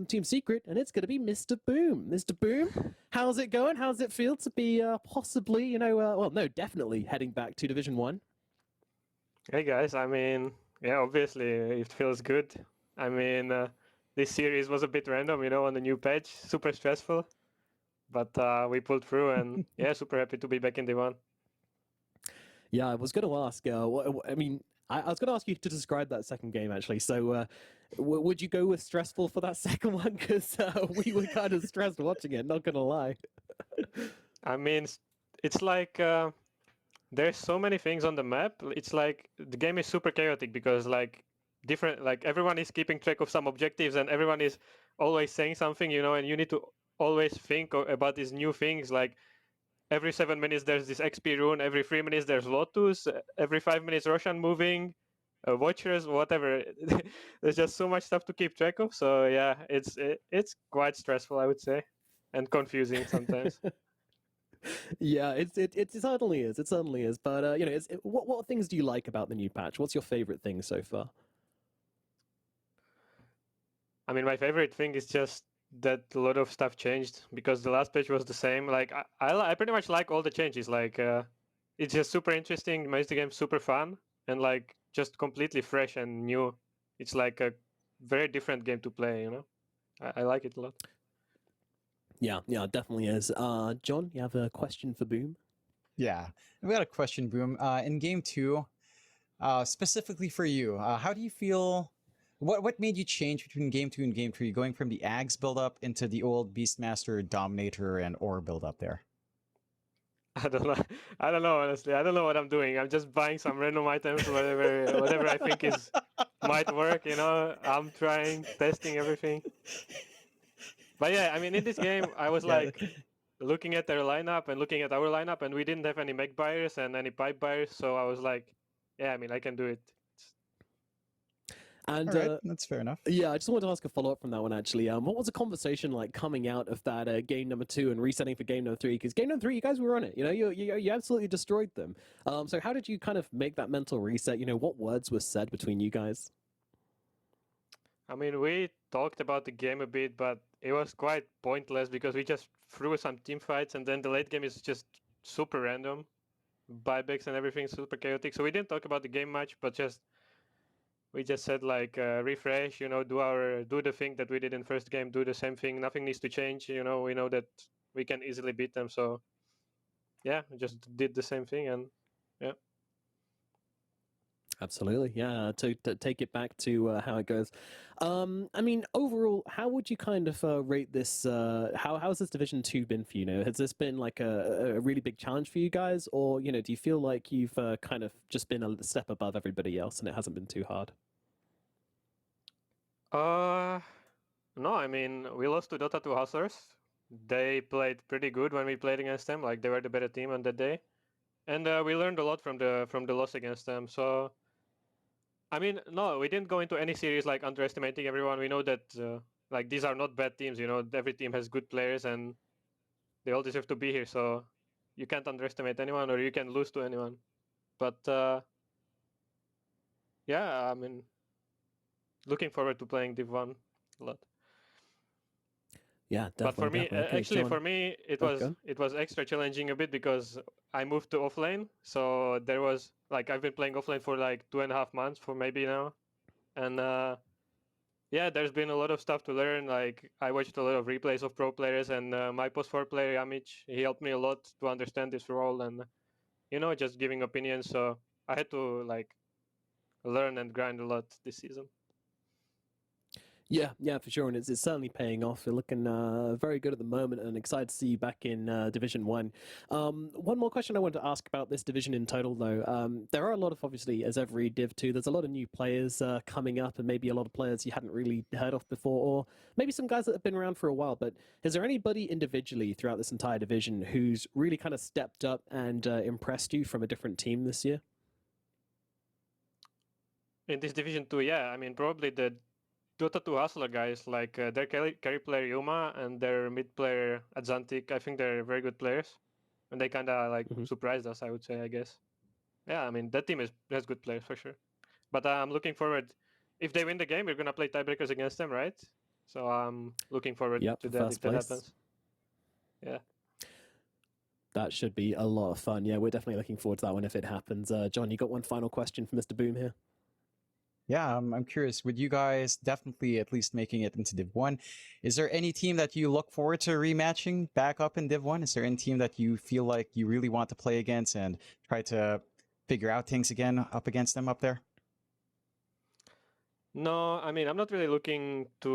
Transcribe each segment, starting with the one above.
Team Secret, and it's going to be Mr. Boom. Mr. Boom, how's it going? How's it feel to be possibly, well, no, definitely heading back to Division 1? Hey guys, I mean, yeah, obviously it feels good. I mean, this series was a bit random, on the new patch, super stressful, but we pulled through, and yeah, super happy to be back in D1. Yeah, I was going to ask. I was going to ask you to describe that second game actually. So, would you go with stressful for that second one? Because we were kind of stressed watching it. Not going to lie. I mean, it's like there's so many things on the map. It's like the game is super chaotic because like everyone is keeping track of some objectives and everyone is always saying something, and you need to always think about these new things. Like every 7 minutes there's this XP rune, every 3 minutes there's Lotus, every 5 minutes Roshan moving, Watchers, whatever. There's just so much stuff to keep track of. So yeah, it's quite stressful, I would say, and confusing sometimes. Yeah, it certainly is. It certainly is. But what things do you like about the new patch? What's your favorite thing so far? I mean, my favorite thing is just that a lot of stuff changed because the last patch was the same. Like I pretty much like all the changes. Like it's just super interesting, makes the game super fun, and like just completely fresh and new. It's like a very different game to play. I like it a lot. Yeah, it definitely is. John, you have a question for Boom? Yeah, we got a question, Boom. In game 2, specifically for you, how do you feel? What made you change between game 2 and game 3, going from the Ags build-up into the old Beastmaster, Dominator, and Ore build-up there? I don't know. I don't know, honestly. I don't know what I'm doing. I'm just buying some random items, whatever I think might work. I'm trying, testing everything. But yeah, I mean, in this game, I was like looking at their lineup and looking at our lineup, and we didn't have any mech buyers and any pipe buyers. So I was like, yeah, I mean, I can do it. And all right, that's fair enough. Yeah, I just wanted to ask a follow up from that one actually. What was the conversation like coming out of that game number 2 and resetting for game number 3? Because game number 3, you guys were on it. You absolutely destroyed them. So how did you kind of make that mental reset? What words were said between you guys? I mean, we talked about the game a bit, but it was quite pointless because we just threw some team fights, and then the late game is just super random, buybacks and everything super chaotic. So we didn't talk about the game much, but we just said like refresh, do the thing that we did in first game, do the same thing. Nothing needs to change. We know that we can easily beat them. So yeah, we just did the same thing, and yeah. Absolutely, yeah. To take it back to how it goes, I mean, overall, how would you kind of rate this? How's this Division 2 been for you? Has this been like a really big challenge for you guys, or do you feel like you've kind of just been a step above everybody else and it hasn't been too hard? No, I mean, we lost to Dota 2 Hustlers. They played pretty good when we played against them. Like they were the better team on that day, and we learned a lot from the loss against them. So I mean, no, we didn't go into any series like underestimating everyone. We know that like these are not bad teams. Every team has good players and they all deserve to be here. So you can't underestimate anyone, or you can lose to anyone. But yeah, I mean, looking forward to playing Div 1 a lot. Yeah, definitely. But for me, okay, actually, John. for me, it was extra challenging a bit because I moved to offlane. So there was like I've been playing offlane for like 2.5 months for maybe now, and yeah, there's been a lot of stuff to learn. Like I watched a lot of replays of pro players, and my post 4 player Yamich, he helped me a lot to understand this role and just giving opinions. So I had to like learn and grind a lot this season. Yeah, for sure, and it's certainly paying off. You're looking very good at the moment, and excited to see you back in Division 1. One more question I wanted to ask about this division in total, though. There are a lot of, obviously, as every Div 2, there's a lot of new players coming up, and maybe a lot of players you hadn't really heard of before, or maybe some guys that have been around for a while. But is there anybody individually throughout this entire division who's really kind of stepped up and impressed you from a different team this year? In this Division 2, yeah, I mean, probably the Dota 2 Hustler guys, like their carry player Yuma and their mid player Adzantic, I think they're very good players. And they kind of like surprised us, I would say, I guess. Yeah, I mean, that team has good players for sure. But I'm looking forward. If they win the game, we're going to play tiebreakers against them, right? So I'm looking forward Yep, to for that first if that place. happens. Yeah. That should be a lot of fun. Yeah, we're definitely looking forward to that one if it happens. John, you got one final question for Mr. Boom here? Yeah, I'm curious. With you guys definitely at least making it into Div 1, is there any team that you look forward to rematching back up in Div 1? Is there any team that you feel like you really want to play against and try to figure out things again up against them up there? No, I mean, I'm not really looking at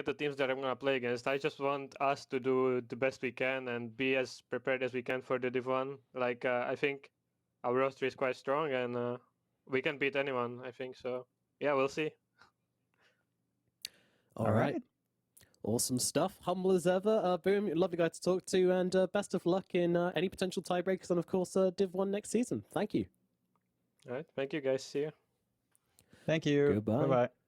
the teams that I'm gonna play against. I just want us to do the best we can and be as prepared as we can for the Div 1. Like, I think our roster is quite strong and we can beat anyone, I think. So, yeah, we'll see. All right. Awesome stuff. Humble as ever. Boom, lovely guy to talk to, and best of luck in any potential tiebreakers and, of course, Div 1 next season. Thank you. All right. Thank you, guys. See you. Thank you. Goodbye. Bye-bye.